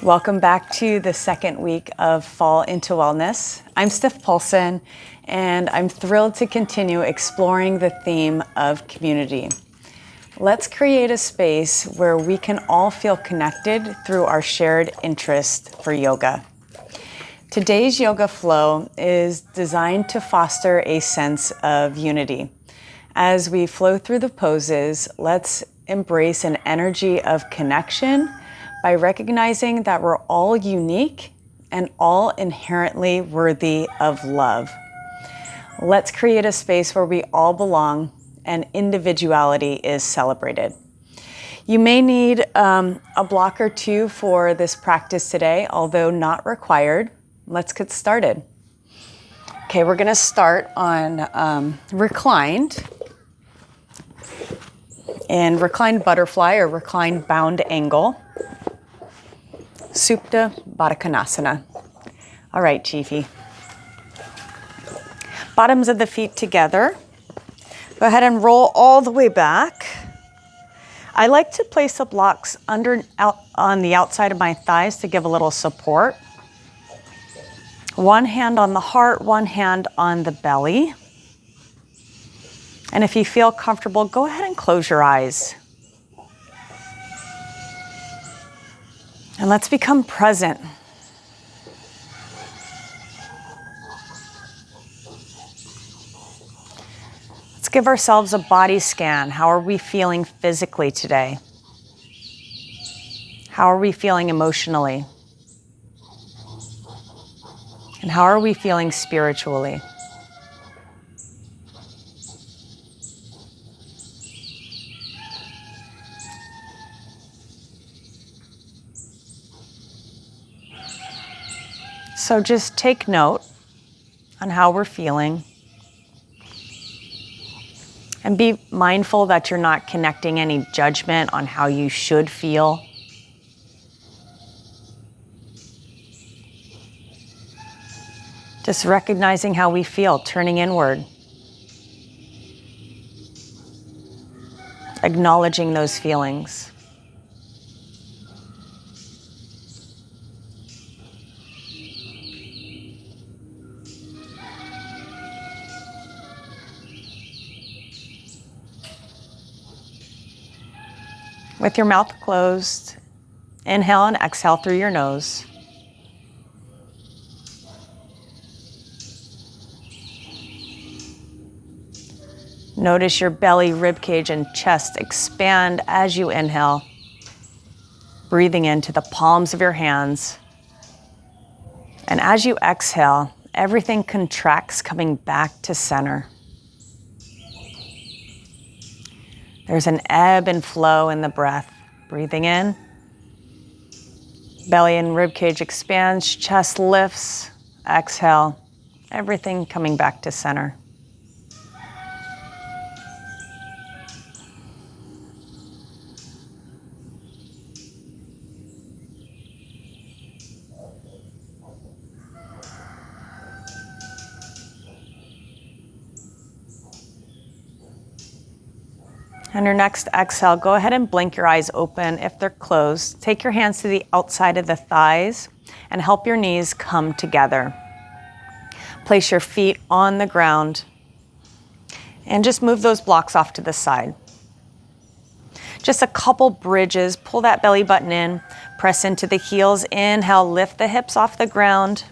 Welcome back to the second week of Fall into Wellness. I'm Steph Paulson, and I'm thrilled to continue exploring the theme of community. Let's create a space where we can all feel connected through our shared interest for yoga. Today's yoga flow is designed to foster a sense of unity. As we flow through the poses, let's embrace an energy of connection by recognizing that we're all unique and all inherently worthy of love. Let's create a space where we all belong and individuality is celebrated. You may need a block or two for this practice today, although not required. Let's get started. Okay, we're gonna start on reclined in reclined butterfly or reclined bound angle. Supta Baddha Konasana. All right, Chiefy. Bottoms of the feet together. Go ahead and roll all the way back. I like to place the blocks on the outside of my thighs to give a little support. One hand on the heart, one hand on the belly. And if you feel comfortable, go ahead and close your eyes. And let's become present. Let's give ourselves a body scan. How are we feeling physically today? How are we feeling emotionally? And how are we feeling spiritually? So just take note on how we're feeling and be mindful that you're not connecting any judgment on how you should feel. Just recognizing how we feel, turning inward, acknowledging those feelings. With your mouth closed, inhale and exhale through your nose. Notice your belly, ribcage, and chest expand as you inhale, breathing into the palms of your hands. And as you exhale, everything contracts, coming back to center. There's an ebb and flow in the breath. Breathing in, belly and ribcage expands, chest lifts, exhale, everything coming back to center. On your next exhale, go ahead and blink your eyes open if they're closed. Take your hands to the outside of the thighs and help your knees come together. Place your feet on the ground and just move those blocks off to the side. Just a couple bridges, pull that belly button in, press into the heels, inhale, lift the hips off the ground.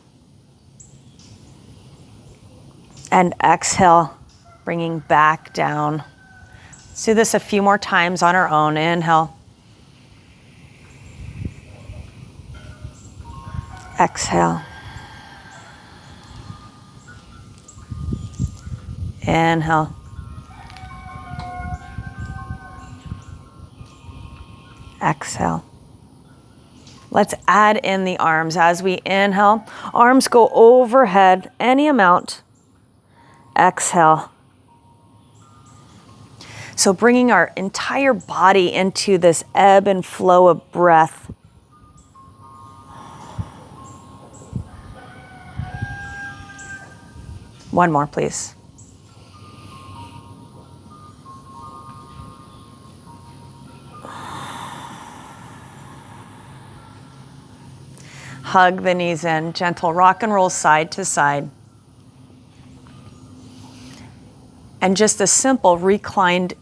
And exhale, bringing back down. Let's do this a few more times on our own. Inhale. Exhale. Inhale. Exhale. Let's add in the arms. As we inhale, arms go overhead, any amount. Exhale. So bringing our entire body into this ebb and flow of breath. One more, please. Hug the knees in, gentle rock and roll side to side. And just a simple reclined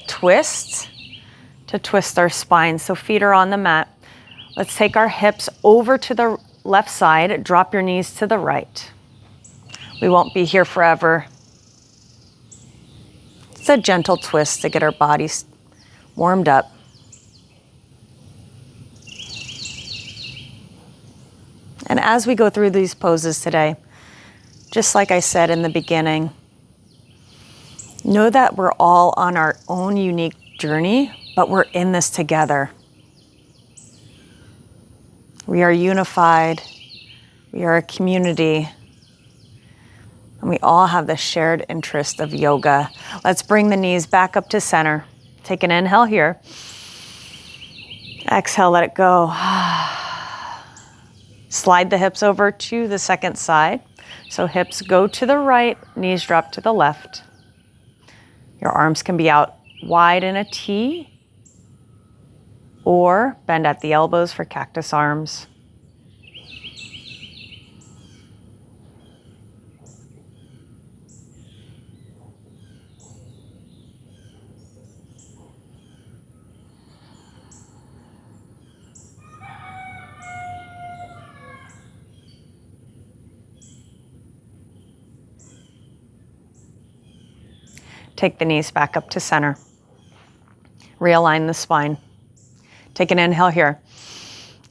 twist to twist our spine. So feet are on the mat. Let's take our hips over to the left side. Drop your knees to the right. We won't be here forever. It's a gentle twist to get our bodies warmed up. And as we go through these poses today, just like I said in the beginning, know that we're all on our own unique journey, but we're in this together. We are unified. We are a community. And we all have the shared interest of yoga. Let's bring the knees back up to center. Take an inhale here. Exhale, let it go. Slide the hips over to the second side. So hips go to the right, knees drop to the left. Your arms can be out wide in a T or bend at the elbows for cactus arms. Take the knees back up to center. Realign the spine. Take an inhale here.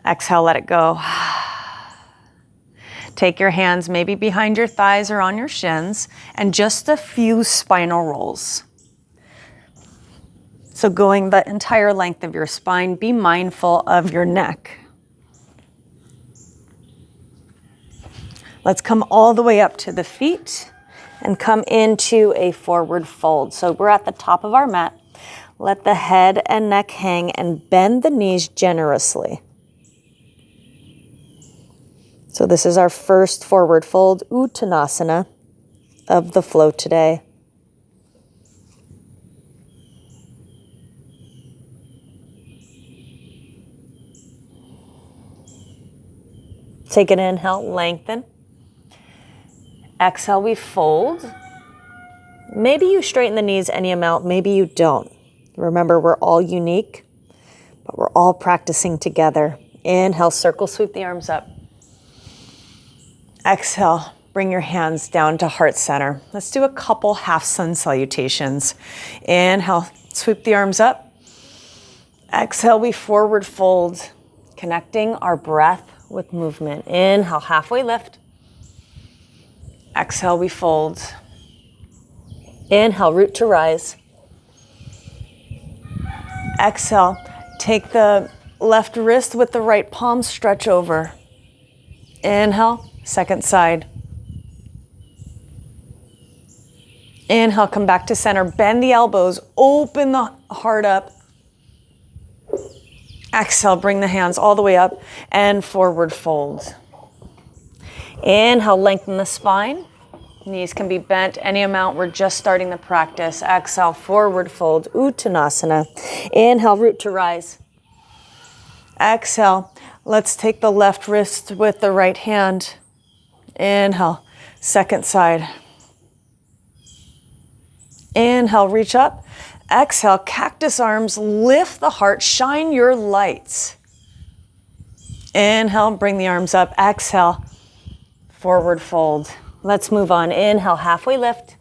Exhale, let it go. Take your hands maybe behind your thighs or on your shins, and just a few spinal rolls. So going the entire length of your spine, be mindful of your neck. Let's come all the way up to the feet and come into a forward fold. So we're at the top of our mat. Let the head and neck hang and bend the knees generously. So this is our first forward fold, Uttanasana, of the flow today. Take an inhale, lengthen. Exhale, we fold. Maybe you straighten the knees any amount, maybe you don't. Remember, we're all unique, but we're all practicing together. Inhale, circle, sweep the arms up. Exhale, bring your hands down to heart center. Let's do a couple half sun salutations. Inhale, sweep the arms up. Exhale, we forward fold, connecting our breath with movement. Inhale, halfway lift. Exhale, we fold. Inhale, root to rise. Exhale, take the left wrist with the right palm, stretch over. Inhale, second side. Inhale, come back to center. Bend the elbows, open the heart up. Exhale, bring the hands all the way up and forward fold. Inhale, lengthen the spine. Knees can be bent any amount. We're just starting the practice. Exhale, forward fold, Uttanasana. Inhale, root to rise. Exhale, let's take the left wrist with the right hand. Inhale, second side. Inhale, reach up. Exhale, cactus arms, lift the heart, shine your lights. Inhale, bring the arms up. Exhale, forward fold. Let's move on. Inhale, halfway lift.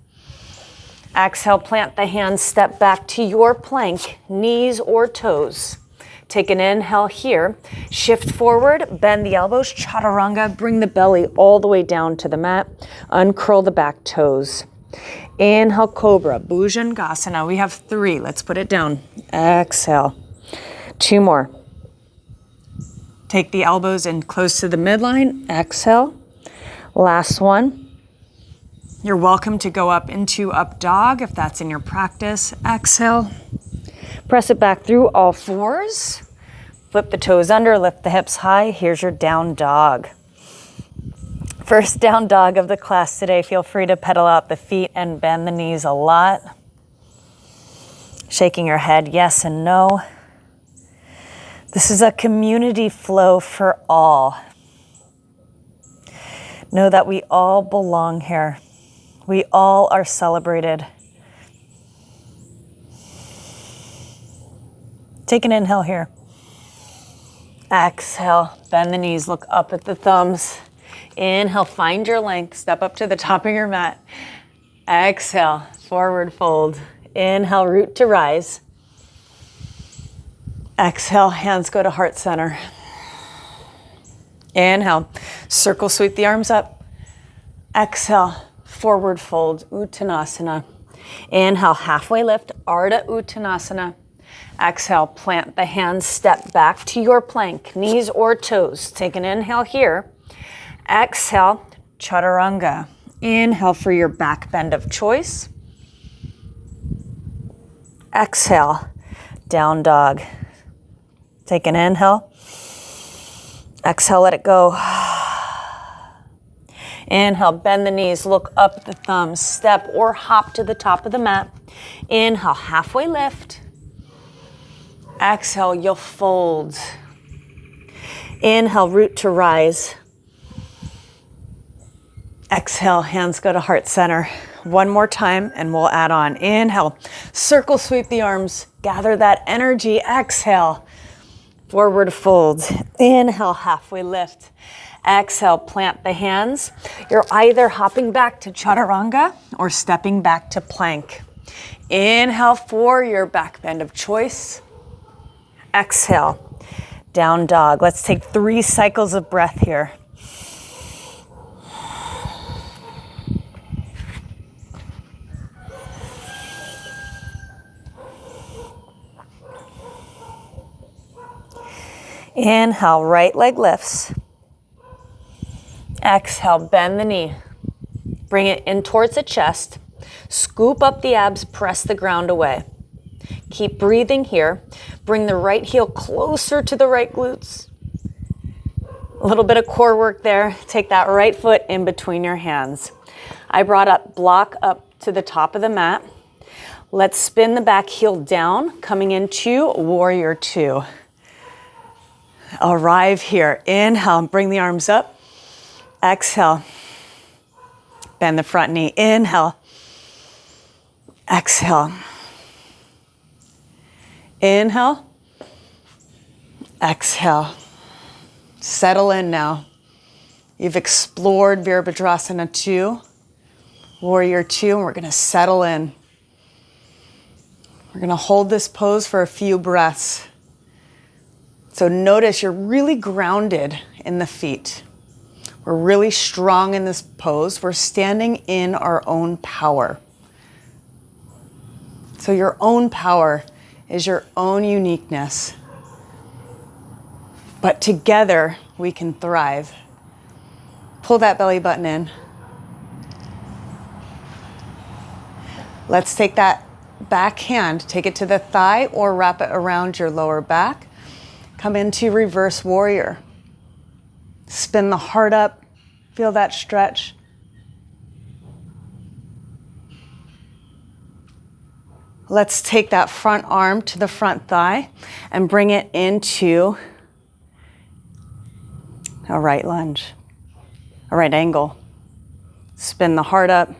Exhale, plant the hands, step back to your plank, knees or toes. Take an inhale here. Shift forward, bend the elbows, chaturanga, bring the belly all the way down to the mat. Uncurl the back toes. Inhale, cobra, bhujangasana. We have 3. Let's put it down. Exhale. 2 more. Take the elbows in close to the midline. Exhale. Last one. You're welcome to go up into up dog if that's in your practice. Exhale. Press it back through all 4s. Flip the toes under, lift the hips high. Here's your down dog. First down dog of the class today. Feel free to pedal out the feet and bend the knees a lot. Shaking your head yes and no. This is a community flow for all. Know that we all belong here. We all are celebrated. Take an inhale here. Exhale, bend the knees, look up at the thumbs. Inhale, find your length, step up to the top of your mat. Exhale, forward fold. Inhale, root to rise. Exhale, hands go to heart center. Inhale, circle sweep the arms up. Exhale, forward fold, Uttanasana. Inhale, halfway lift, Ardha Uttanasana. Exhale, plant the hands, step back to your plank, knees or toes. Take an inhale here. Exhale, Chaturanga. Inhale for your back bend of choice. Exhale, down dog. Take an inhale. Exhale, let it go. Inhale, bend the knees, look up at the thumbs, step or hop to the top of the mat. Inhale, halfway lift. Exhale, you'll fold. Inhale, root to rise. Exhale, hands go to heart center. One more time and we'll add on. Inhale, circle sweep the arms, gather that energy. Exhale, forward fold. Inhale, halfway lift. Exhale, plant the hands. You're either hopping back to Chaturanga or stepping back to plank. Inhale for your back bend of choice. Exhale, down dog. Let's take 3 cycles of breath here. Inhale, right leg lifts. Exhale, bend the knee. Bring it in towards the chest. Scoop up the abs, press the ground away. Keep breathing here. Bring the right heel closer to the right glutes. A little bit of core work there. Take that right foot in between your hands. I brought up block up to the top of the mat. Let's spin the back heel down, coming into warrior 2. Arrive here. Inhale, bring the arms up. Exhale. Bend the front knee. Inhale. Exhale. Inhale. Exhale. Settle in now. You've explored Virabhadrasana 2, Warrior 2, and we're going to settle in. We're going to hold this pose for a few breaths. So notice you're really grounded in the feet. We're really strong in this pose. We're standing in our own power. So your own power is your own uniqueness. But together we can thrive. Pull that belly button in. Let's take that back hand, take it to the thigh or wrap it around your lower back. Come into reverse warrior. Spin the heart up. Feel that stretch. Let's take that front arm to the front thigh and bring it into a right lunge, a right angle. Spin the heart up.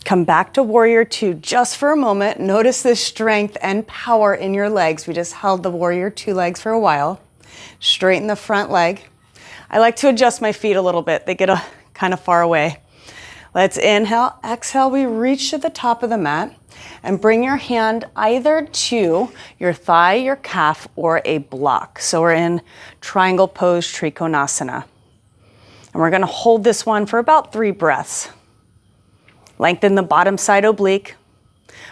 Come back to warrior 2 just for a moment. Notice the strength and power in your legs. We just held the warrior 2 legs for a while. Straighten the front leg. I like to adjust my feet a little bit. They get kind of far away. Let's inhale, exhale. We reach to the top of the mat and bring your hand either to your thigh, your calf, or a block. So we're in triangle pose, Trikonasana. And we're gonna hold this one for about 3 breaths. Lengthen the bottom side oblique.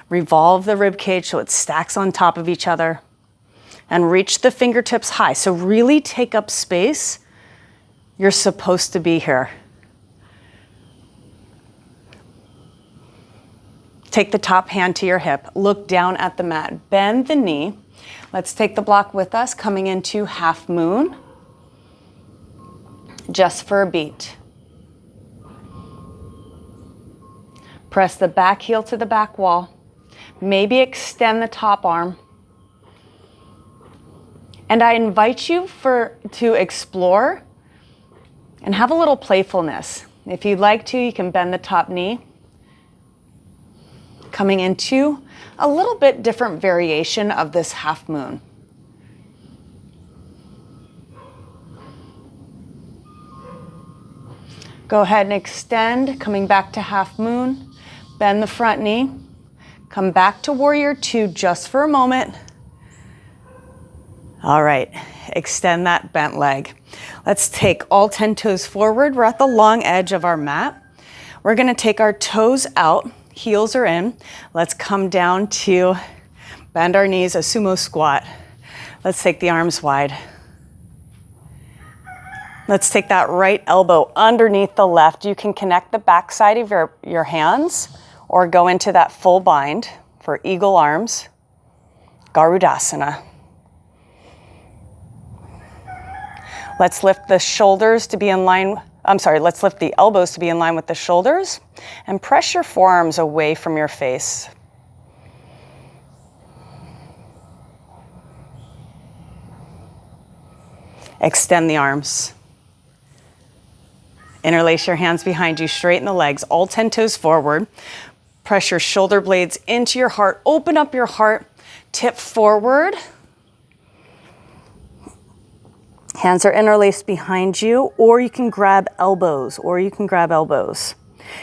Revolve the rib cage so it stacks on top of each other. And reach the fingertips high. So really take up space. You're supposed to be here. Take the top hand to your hip. Look down at the mat. Bend the knee. Let's take the block with us, coming into half moon. Just for a beat. Press the back heel to the back wall. Maybe extend the top arm. And I invite you to explore and have a little playfulness. If you'd like to, you can bend the top knee, coming into a little bit different variation of this half moon. Go ahead and extend, coming back to half moon. Bend the front knee. Come back to warrior two just for a moment. All right, extend that bent leg. Let's take all 10 toes forward. We're at the long edge of our mat. We're gonna take our toes out, heels are in. Let's come down to bend our knees, a sumo squat. Let's take the arms wide. Let's take that right elbow underneath the left. You can connect the back side of your hands or go into that full bind for eagle arms, Garudasana. Let's lift the shoulders to be in line, let's lift the elbows to be in line with the shoulders and press your forearms away from your face. Extend the arms. Interlace your hands behind you, straighten the legs, all 10 toes forward. Press your shoulder blades into your heart, open up your heart, tip forward. Hands are interlaced behind you, or you can grab elbows,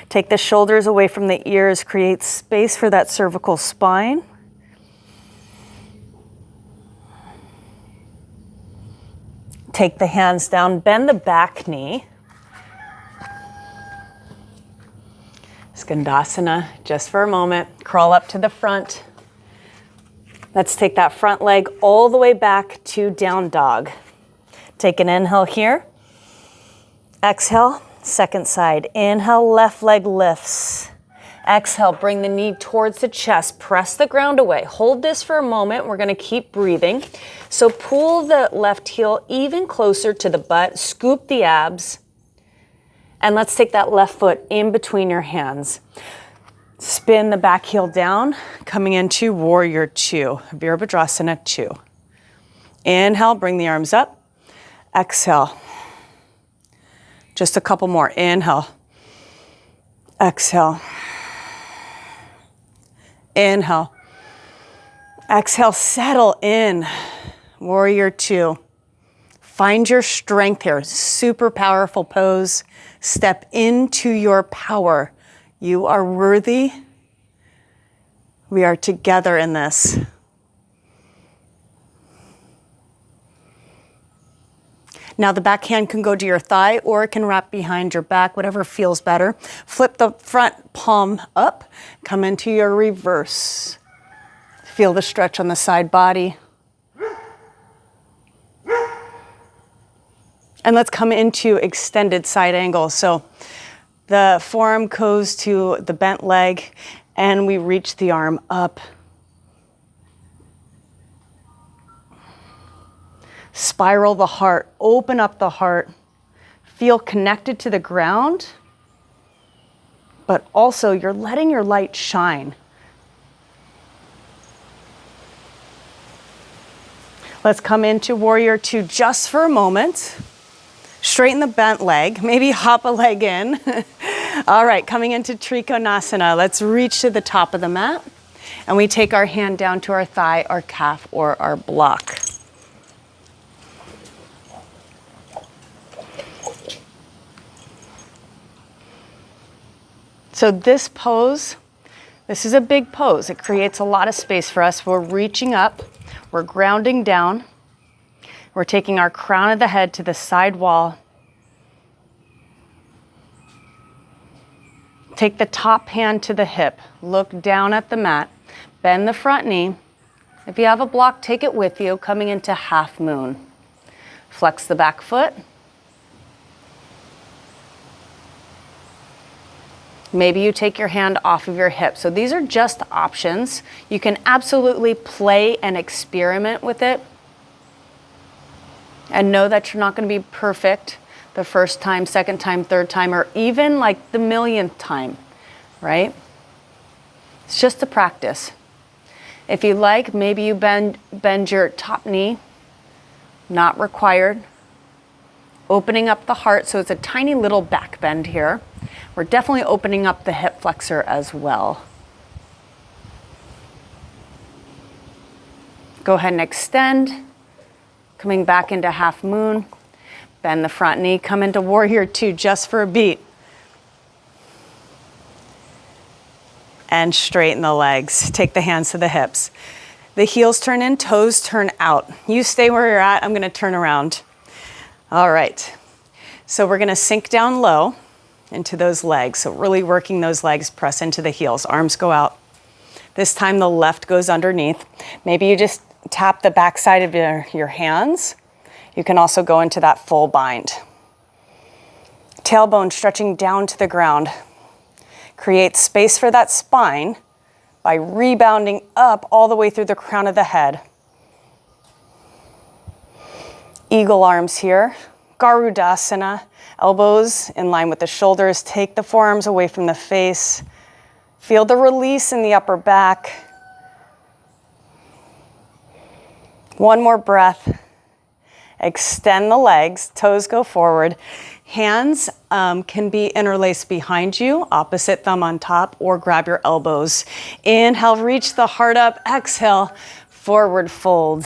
Take the shoulders away from the ears, create space for that cervical spine. Take the hands down, bend the back knee. Skandasana, just for a moment. Crawl up to the front. Let's take that front leg all the way back to down dog. Take an inhale here. Exhale, second side. Inhale, left leg lifts. Exhale, bring the knee towards the chest. Press the ground away. Hold this for a moment. We're gonna keep breathing. So pull the left heel even closer to the butt. Scoop the abs. And let's take that left foot in between your hands. Spin the back heel down, coming into warrior two, Virabhadrasana 2. Inhale, bring the arms up. Exhale. Just a couple more. Inhale. Exhale. Inhale. Exhale, settle in. Warrior two. Find your strength here. Super powerful pose. Step into your power. You are worthy. We are together in this. Now the back hand can go to your thigh or it can wrap behind your back, whatever feels better. Flip the front palm up, come into your reverse. Feel the stretch on the side body. And let's come into extended side angle. So the forearm goes to the bent leg and we reach the arm up. Spiral the heart, open up the heart. Feel connected to the ground, but also you're letting your light shine. Let's come into warrior two just for a moment. Straighten the bent leg, maybe hop a leg in. All right, coming into Trikonasana. Let's reach to the top of the mat and we take our hand down to our thigh, our calf, or our block. So this pose, this is a big pose. It creates a lot of space for us. We're reaching up, we're grounding down. We're taking our crown of the head to the side wall. Take the top hand to the hip. Look down at the mat. Bend the front knee. If you have a block, take it with you, coming into half moon. Flex the back foot. Maybe you take your hand off of your hip. So these are just options. You can absolutely play and experiment with it. And know that you're not going to be perfect the first time, second time, third time, or even like the millionth time, right? It's just a practice. If you like, maybe you bend your top knee not required. Opening up the heart, so it's a tiny little back bend here. We're definitely opening up the hip flexor as well. Go ahead and extend, coming back into half moon. Bend the front knee, come into warrior two just for a beat. And straighten the legs. Take the hands to the hips. The heels turn in, toes turn out. You stay where you're at, I'm gonna turn around. All right, so we're gonna sink down low into those legs. So really working those legs, press into the heels, arms go out. This time the left goes underneath. Maybe you just tap the back side of your hands. You can also go into that full bind. Tailbone stretching down to the ground. Create space for that spine by rebounding up all the way through the crown of the head. Eagle arms here. Garudasana. Elbows in line with the shoulders. Take the forearms away from the face. Feel the release in the upper back. One more breath. Extend the legs, toes go forward. Hands can be interlaced behind you, opposite thumb on top, or grab your elbows. Inhale, reach the heart up. Exhale, forward fold.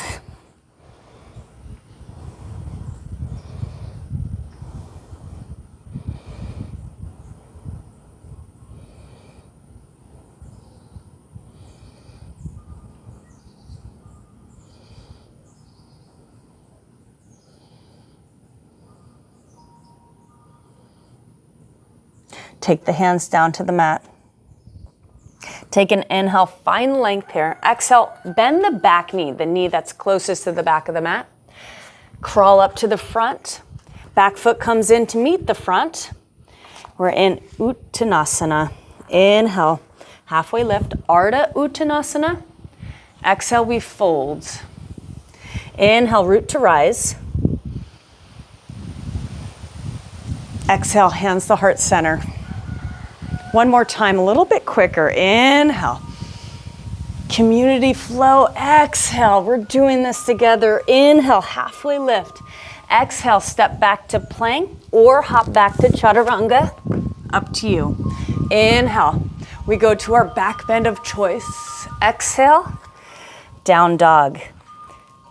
Take the hands down to the mat. Take an inhale, find length here. Exhale, bend the back knee, the knee that's closest to the back of the mat. Crawl up to the front. Back foot comes in to meet the front. We're in Uttanasana. Inhale, halfway lift, Ardha Uttanasana. Exhale, we fold. Inhale, root to rise. Exhale, hands to heart center. One more time, a little bit quicker. Inhale. Community flow. Exhale. We're doing this together. Inhale, halfway lift. Exhale, step back to plank or hop back to chaturanga. Up to you. Inhale. We go to our back bend of choice. Exhale. Down dog.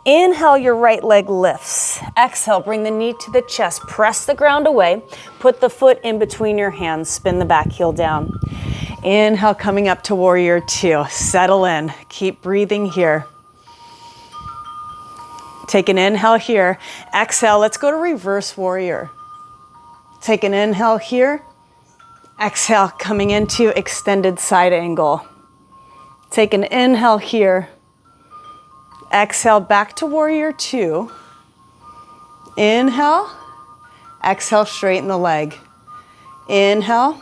Inhale, your right leg lifts. Exhale, bring the knee to the chest. Press the ground away. Put the foot in between your hands. Spin the back heel down. Inhale, coming up to warrior two. Settle in. Keep breathing here. Take an inhale here. Exhale, let's go to reverse warrior. Take an inhale here. Exhale, coming into extended side angle. Take an inhale here. Exhale, back to warrior two. Inhale. Exhale, straighten the leg. Inhale.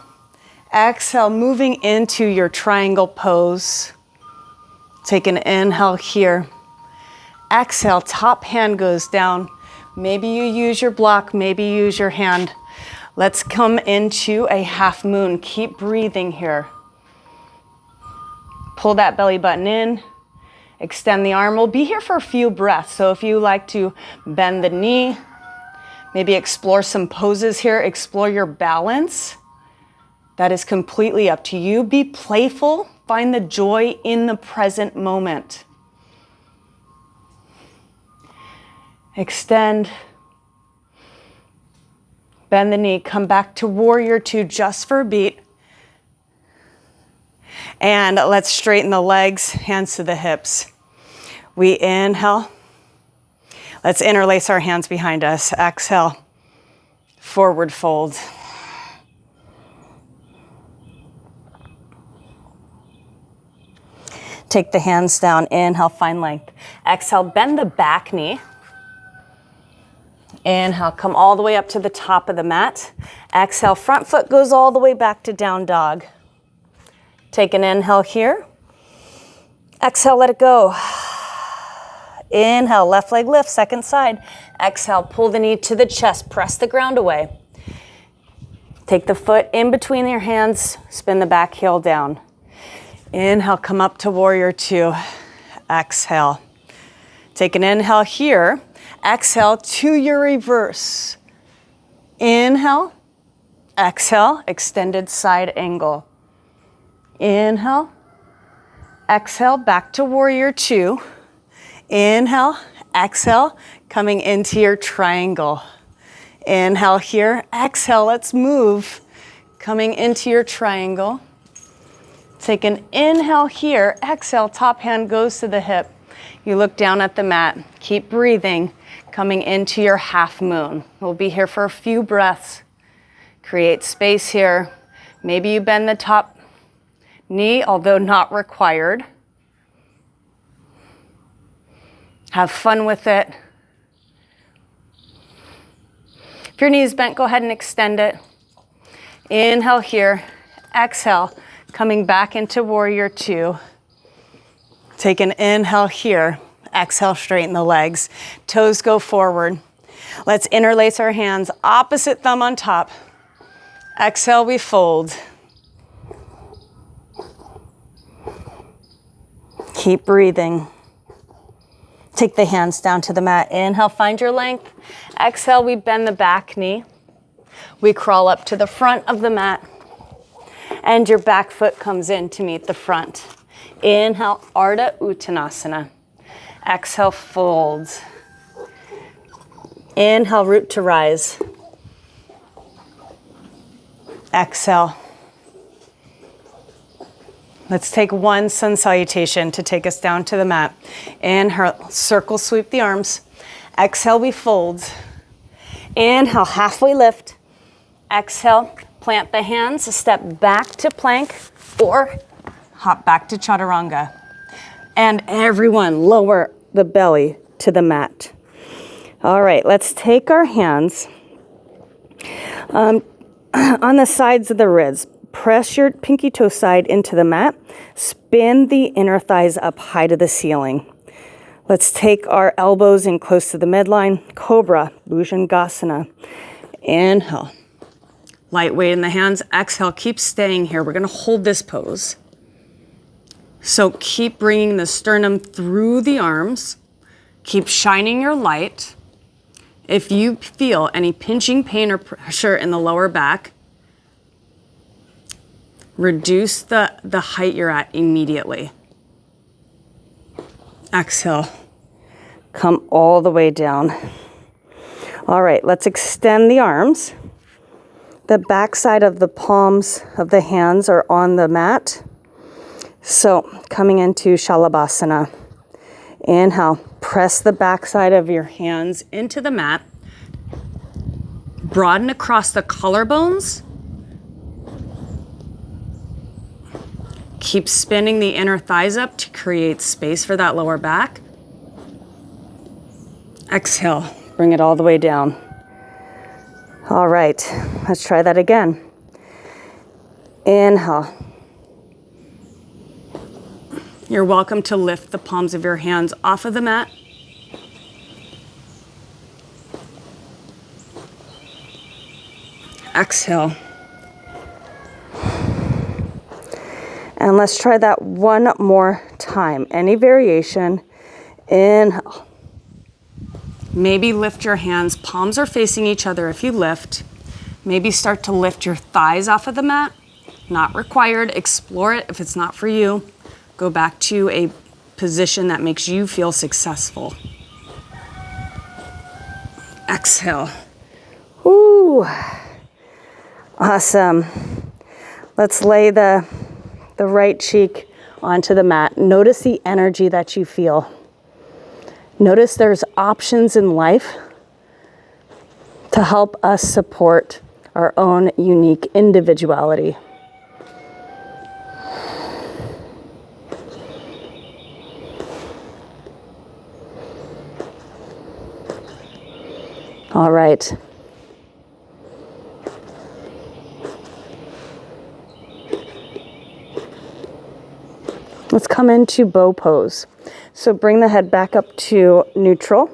Exhale, moving into your triangle pose. Take an inhale here. Exhale, top hand goes down. Maybe you use your block, maybe you use your hand. Let's come into a half moon. Keep breathing here. Pull that belly button in. Extend the arm. We'll be here for a few breaths. So if you like to bend the knee, maybe explore some poses here, explore your balance. That is completely up to you. Be playful. Find the joy in the present moment. Extend. Bend the knee. Come back to warrior two just for a beat. And let's straighten the legs, hands to the hips. We inhale. Let's interlace our hands behind us. Exhale, forward fold. Take the hands down, inhale, find length. Exhale, bend the back knee. Inhale, come all the way up to the top of the mat. Exhale, front foot goes all the way back to down dog. Take an inhale here. Exhale, let it go. Inhale, left leg lift, second side. Exhale, pull the knee to the chest, press the ground away. Take the foot in between your hands, spin the back heel down. Inhale, come up to warrior two. Exhale. Take an inhale here. Exhale to your reverse. Inhale, exhale, extended side angle. Inhale, exhale, back to warrior two. Inhale, exhale, coming into your triangle. Inhale here, exhale, let's move. Coming into your triangle. Take an inhale here, exhale, top hand goes to the hip. You look down at the mat, keep breathing, coming into your half moon. We'll be here for a few breaths. Create space here. Maybe you bend the top knee, although not required. Have fun with it. If your knee is bent, go ahead and extend it. Inhale here, exhale, coming back into warrior two. Take an inhale here, exhale, straighten the legs. Toes go forward. Let's interlace our hands, opposite thumb on top. Exhale, we fold. Keep breathing. Take the hands down to the mat. Inhale, find your length. Exhale, we bend the back knee. We crawl up to the front of the mat. And your back foot comes in to meet the front. Inhale, Ardha Uttanasana. Exhale, fold. Inhale, root to rise. Exhale. Let's take one sun salutation to take us down to the mat. Inhale, circle sweep the arms. Exhale, we fold. Inhale, halfway lift. Exhale, plant the hands, step back to plank or hop back to chaturanga. And everyone lower the belly to the mat. All right, let's take our hands on the sides of the ribs. Press your pinky toe side into the mat. Spin the inner thighs up high to the ceiling. Let's take our elbows in close to the midline. Cobra, Bhujangasana. Inhale. Light weight in the hands. Exhale, keep staying here. We're gonna hold this pose. So keep bringing the sternum through the arms. Keep shining your light. If you feel any pinching pain or pressure in the lower back, reduce the height you're at immediately. Exhale. Come all the way down. All right, let's extend the arms. The back side of the palms of the hands are on the mat. So coming into Shalabhasana. Inhale, press the back side of your hands into the mat. Broaden across the collarbones. Keep spinning the inner thighs up to create space for that lower back. Exhale, bring it all the way down. All right, let's try that again. Inhale. You're welcome to lift the palms of your hands off of the mat. Exhale. And let's try that one more time. Any variation. Inhale. Maybe lift your hands. Palms are facing each other if you lift. Maybe start to lift your thighs off of the mat. Not required. Explore it if it's not for you. Go back to a position that makes you feel successful. Exhale. Ooh. Awesome. Let's lay the right cheek onto the mat. Notice the energy that you feel. Notice there's options in life to help us support our own unique individuality. All right. Let's come into bow pose. So bring the head back up to neutral.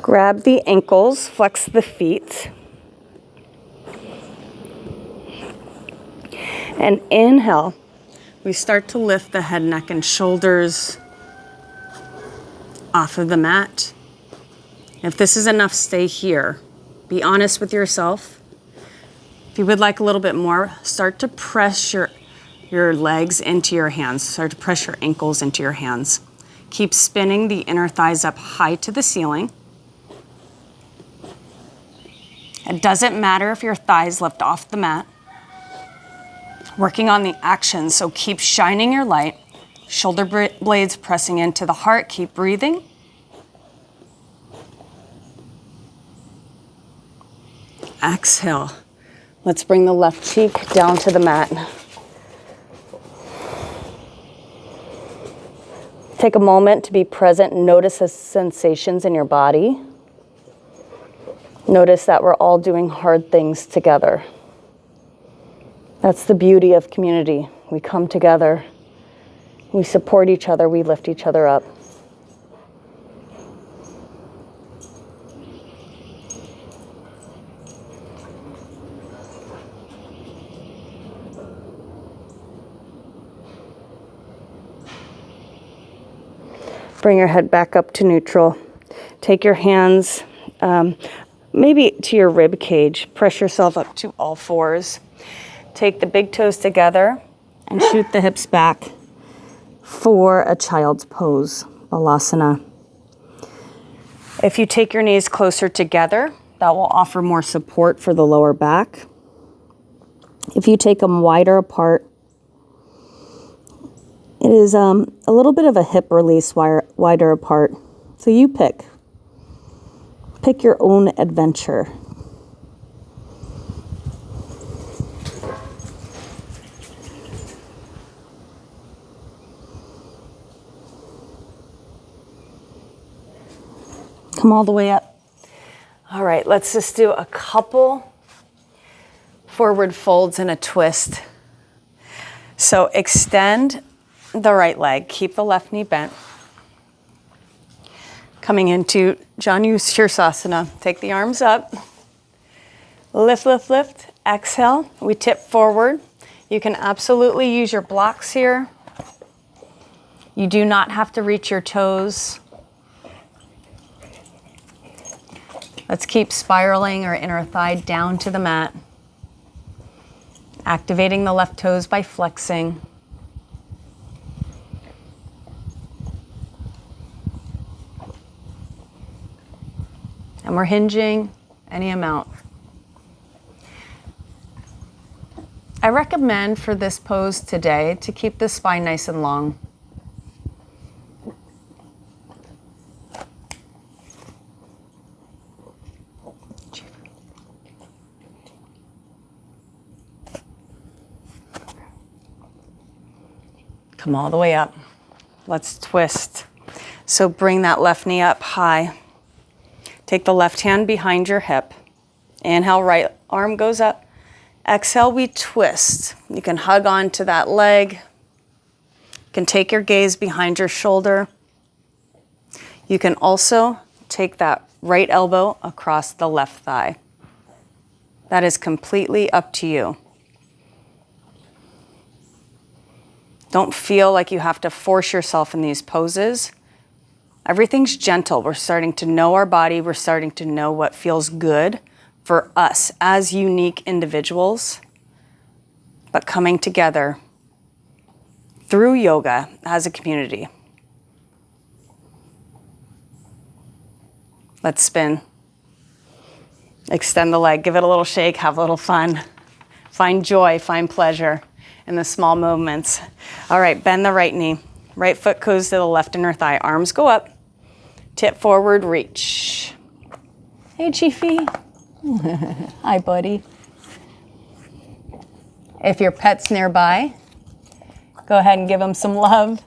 Grab the ankles, flex the feet. And inhale. We start to lift the head, neck, and shoulders off of the mat. If this is enough, stay here. Be honest with yourself. If you would like a little bit more, start to press your legs into your hands. Start to press your ankles into your hands. Keep spinning the inner thighs up high to the ceiling. It doesn't matter if your thighs lift off the mat. Working on the action, so keep shining your light. Shoulder blades pressing into the heart. Keep breathing. Exhale. Let's bring the left cheek down to the mat. Take a moment to be present. Notice the sensations in your body. Notice that we're all doing hard things together. That's the beauty of community. We come together. We support each other. We lift each other up. Bring your head back up to neutral. Take your hands maybe to your rib cage. Press yourself up to all fours. Take the big toes together and shoot the hips back for a child's pose, Balasana. If you take your knees closer together, that will offer more support for the lower back. If you take them wider apart, it is a little bit of a hip release wider apart. So you pick. Pick your own adventure. Come all the way up. All right, let's just do a couple forward folds and a twist. So extend the right leg, keep the left knee bent. Coming into Janu Shirsasana, take the arms up. Lift, lift, lift. Exhale, we tip forward. You can absolutely use your blocks here. You do not have to reach your toes. Let's keep spiraling our inner thigh down to the mat. Activating the left toes by flexing. And we're hinging any amount. I recommend for this pose today to keep the spine nice and long. Come all the way up. Let's twist. So bring that left knee up high. Take the left hand behind your hip. Inhale, right arm goes up. Exhale, we twist. You can hug onto that leg. You can take your gaze behind your shoulder. You can also take that right elbow across the left thigh. That is completely up to you. Don't feel like you have to force yourself in these poses. Everything's gentle. We're starting to know our body. We're starting to know what feels good for us as unique individuals, but coming together through yoga as a community. Let's spin. Extend the leg, give it a little shake, have a little fun. Find joy, find pleasure in the small movements. All right, bend the right knee. Right foot goes to the left inner thigh. Arms go up. Tip forward, reach. Hey, Chiefy. Hi, buddy. If your pet's nearby, go ahead and give him some love.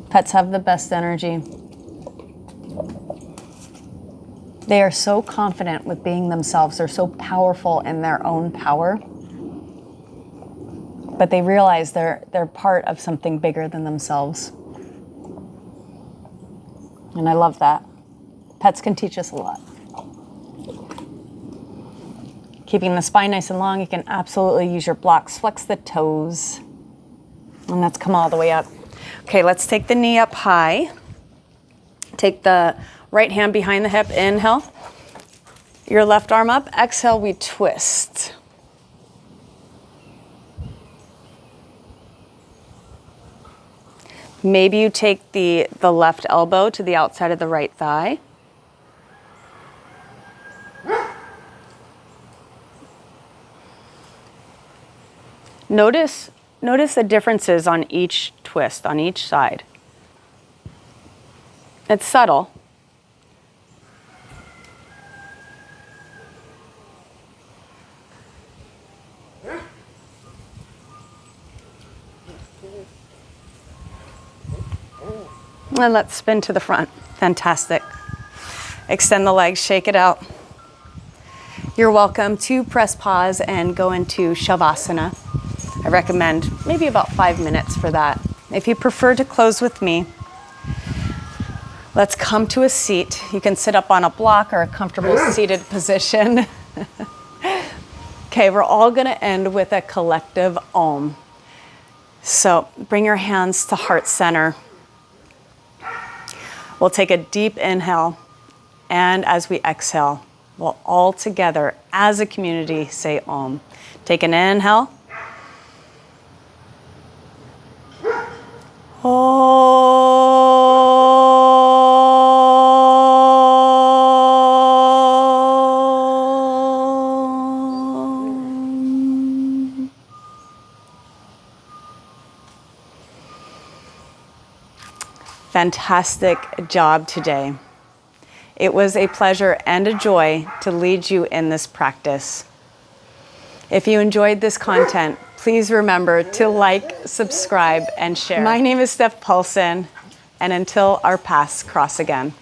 Pets have the best energy. They are so confident with being themselves. They're so powerful in their own power. But they realize they're part of something bigger than themselves. And I love that. Pets can teach us a lot. Keeping the spine nice and long, you can absolutely use your blocks. Flex the toes. And let's come all the way up. Okay, let's take the knee up high. Take the right hand behind the hip, inhale. Your left arm up, exhale, we twist. Maybe you take the left elbow to the outside of the right thigh. Notice the differences on each twist, on each side. It's subtle. And let's spin to the front. Fantastic. Extend the legs, shake it out. You're welcome to press pause and go into Shavasana. I recommend maybe about 5 minutes for that. If you prefer to close with me, let's come to a seat. You can sit up on a block or a comfortable seated position. Okay, we're all gonna end with a collective Om. So bring your hands to heart center. We'll take a deep inhale, and as we exhale, we'll all together as a community say Om. Take an inhale. Om. Fantastic job today. It was a pleasure and a joy to lead you in this practice. If you enjoyed this content, please remember to like, subscribe, and share. My name is Steph Paulson, and until our paths cross again.